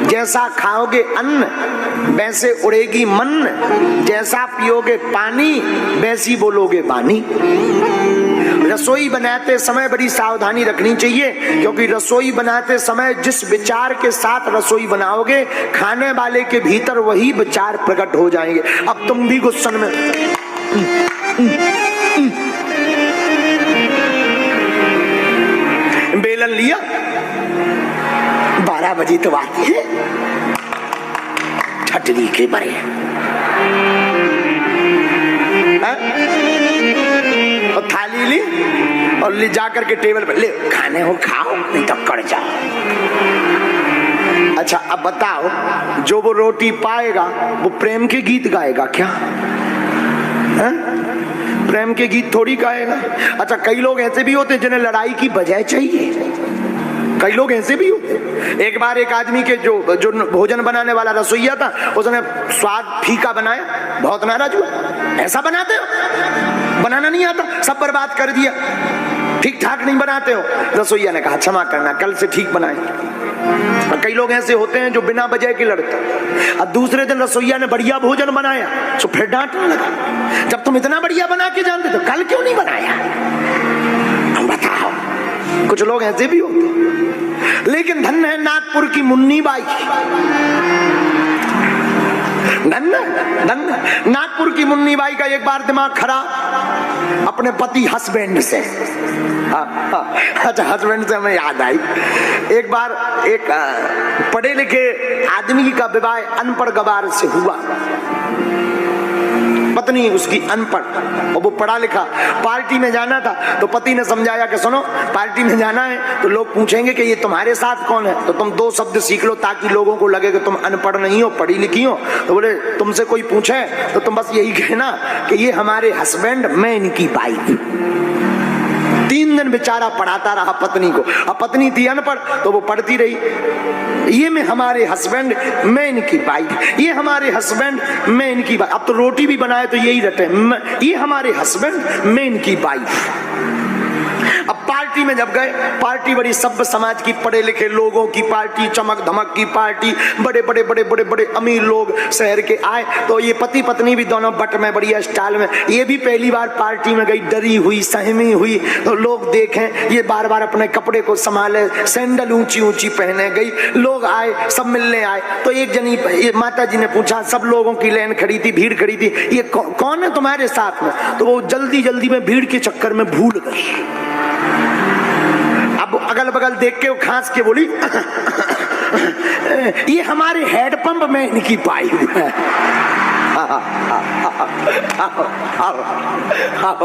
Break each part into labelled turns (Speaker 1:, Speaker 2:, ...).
Speaker 1: जैसा खाओगे अन्न वैसे उड़ेगी मन, जैसा पियोगे पानी वैसी बोलोगे बानी। रसोई बनाते समय बड़ी सावधानी रखनी चाहिए, क्योंकि रसोई बनाते समय जिस विचार के साथ रसोई बनाओगे खाने वाले के भीतर वही विचार प्रकट हो जाएंगे। अब तुम भी गुस्सन में बेलन लिया, 12 बजे तो आती है छटरी के बड़े, और थाली ली और ले जाकर के टेबल पर ले, खाने हो खाओ नहीं तो कड़ जाओ। अच्छा अब बताओ, जो वो रोटी पाएगा वो प्रेम के गीत गाएगा क्या? है? प्रेम के गीत थोड़ी गाएगा। अच्छा कई लोग ऐसे भी होते जिन्हें लड़ाई की बजाय चाहिए, कई लोग ऐसे भी होते। एक बार एक आदमी के जो भोजन बनाने वाला रसोइया था, उसने स्वाद फीका बनाया, बहुत नाराज हुआ। ऐसा बनाते हो, बनाना नहीं आता, सब बर्बाद कर दिया, ठीक ठाक नहीं बनाते हो। रसोइया ने कहा क्षमा करना, कल से ठीक बनाएंगे। कई लोग ऐसे होते हैं जो बिना वजह के लड़ते। अब दूसरे दिन रसोइया ने बढ़िया भोजन बनाया तो फिर डांटने लगा, जब तुम इतना बढ़िया बना के जानते तो कल क्यों नहीं बनाया? बताओ, कुछ लोग ऐसे भी होते। लेकिन धन्य है नागपुर की मुन्नी बाई, नागपुर की मुन्नी बाई का एक बार दिमाग खराब अपने पति हस्बैंड से। अच्छा हस्बैंड से हमें याद आई, एक बार एक पढ़े लिखे आदमी का विवाह अनपढ़ गवार से हुआ। पत्नी उसकी अनपढ़ और वो पढ़ा लिखा। पार्टी में जाना था तो पति ने समझाया कि सुनो, पार्टी में जाना है तो लोग पूछेंगे कि ये तुम्हारे साथ कौन है, तो तुम 2 शब्द सीख लो ताकि लोगों को लगे कि तुम अनपढ़ नहीं हो, पढ़ी लिखी हो। तो बोले तुमसे कोई पूछे तो तुम बस यही कहना कि ये हमारे हस्बैंड, मैं इनकी वाइफ। 3 दिन बेचारा पढ़ाता रहा पत्नी को। अब पत्नी थी अनपढ़ तो वो पढ़ती रही, ये मैं हमारे हस्बैंड, मैं इनकी वाइफ, ये हमारे हस्बैंड, मैं इनकी वाइफ। अब तो रोटी भी बनाए तो यही रटे, ये हमारे हस्बैंड, मैं इनकी वाइफ। अब पार्टी में जब गए, पार्टी बड़ी सभ्य समाज की, पढ़े लिखे लोगों की पार्टी, चमक धमक की पार्टी, बड़े बड़े बड़े बड़े बड़े अमीर लोग शहर के आए। तो ये पति पत्नी भी दोनों बट में बढ़िया स्टाइल में, ये भी पहली बार पार्टी में गई, डरी हुई सहमी हुई। तो लोग देखें ये बार बार अपने कपड़े को संभाले, सैंडल ऊंची ऊंची पहने गई। लोग आए, सब मिलने आए। तो एक जनी ये माता जी ने पूछा, सब लोगों की लाइन खड़ी थी, भीड़ खड़ी थी, ये कौन है तुम्हारे साथ में? तो वो जल्दी जल्दी में भीड़ के चक्कर में भूल गई। अब अगल बगल देख के वो खांस के बोली ये हमारे हेडपंप में इनकी पाई हुई है। आओ आओ आओ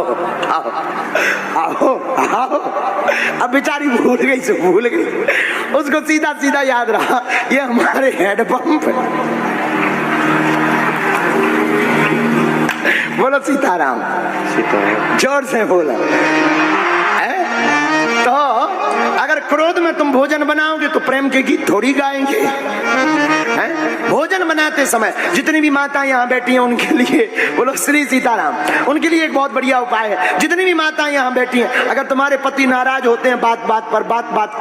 Speaker 1: आओ आओ। अब बेचारी भूल गई से भूल गई, उसको सीधा सीधा याद रहा ये हमारे हेडपंप है। बोलो सीताराम, सीताराम जोर से बोला। तो अगर क्रोध में तुम भोजन बनाओगे तो प्रेम के गीत थोड़ी गाएंगे। भोजन बनाते समय जितनी भी माताएं यहाँ बैठी हैं उनके लिए बोलो श्री सीताराम, उनके लिए एक बहुत बढ़िया उपाय है। जितनी भी माताएं यहाँ बैठी हैं, अगर तुम्हारे पति नाराज होते हैं बात बात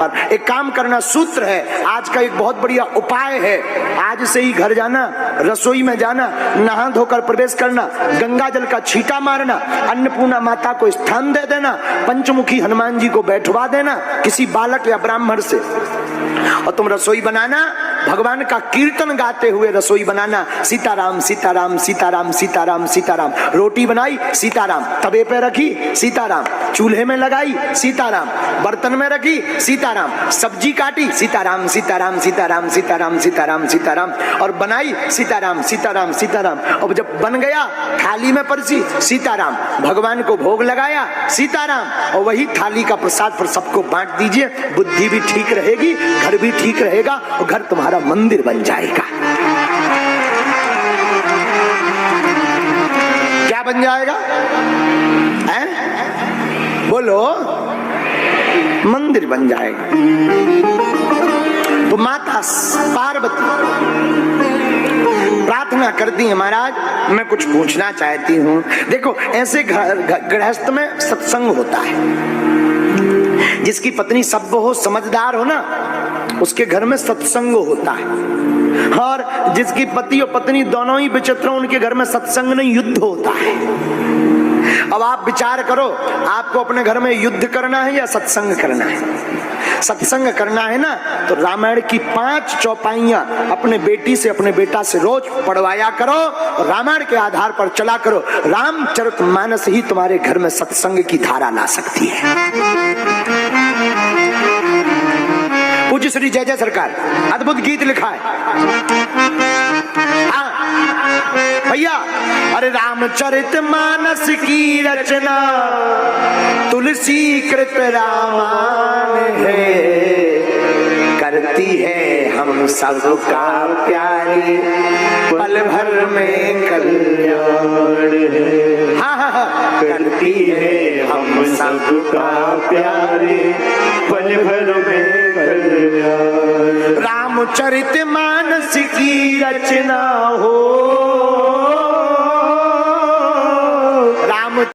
Speaker 1: पर, एक काम करना, सूत्र है आज का, एक बहुत बढ़िया उपाय है। आज से ही घर जाना, रसोई में जाना, नहा धोकर प्रवेश करना, गंगा जल का छींटा मारना, अन्नपूर्णा माता को स्थान दे देना, पंचमुखी हनुमान जी को बैठवा देना किसी बालक या ब्राह्मण से, और तुम रसोई बनाना, भगवान का कीर्तन गाते हुए रसोई बनाना। सीताराम सीताराम सीताराम सीताराम सीताराम। रोटी बनाई सीताराम, तवे पे रखी सीताराम, चूल्हे में लगाई सीताराम, बर्तन में रखी सीताराम, सब्जी काटी सीताराम सीताराम सीताराम सीताराम सीताराम सीताराम, और बनाई सीताराम सीताराम सीताराम। और जब बन गया थाली में परसी सीताराम, भगवान को भोग लगाया सीताराम, और वही थाली का प्रसाद पर सबको बांट दीजिए। बुद्धि भी ठीक रहेगी, घर भी ठीक रहेगा, और घर तुम्हारा मंदिर बन जाएगा। क्या बन जाएगा? बोलो, मंदिर बन जाएगा। तो माता पार्वती प्रार्थना करती है, महाराज मैं कुछ पूछना चाहती हूँ। देखो ऐसे गृहस्थ में सत्संग होता है, जिसकी पत्नी सभ्य हो, समझदार हो ना, उसके घर में सत्संग होता है। और जिसकी पति और पत्नी दोनों ही विचित्र हो, उनके घर में सत्संग नहीं, युद्ध होता है। अब आप विचार करो, आपको अपने घर में युद्ध करना है या सत्संग करना है? सत्संग करना है ना, तो रामायण की 5 चौपाइयां अपने बेटी से, अपने बेटा से रोज पढ़वाया करो और रामायण के आधार पर चला करो। रामचरितमानस ही तुम्हारे घर में सत्संग की धारा ला सकती है। पूज्य श्री जय जय सरकार अद्भुत गीत लिखा है। हाँ भैया, अरे रामचरितमानस की रचना तुलसी कृत रामायण है, करती है हम सबका प्यारी, पल भर में कल्याण है। हाँ हाँ हाँ,
Speaker 2: करती है हम सबका प्यारे, पल भर में कल्याण।
Speaker 1: रामचरितमानस की रचना हो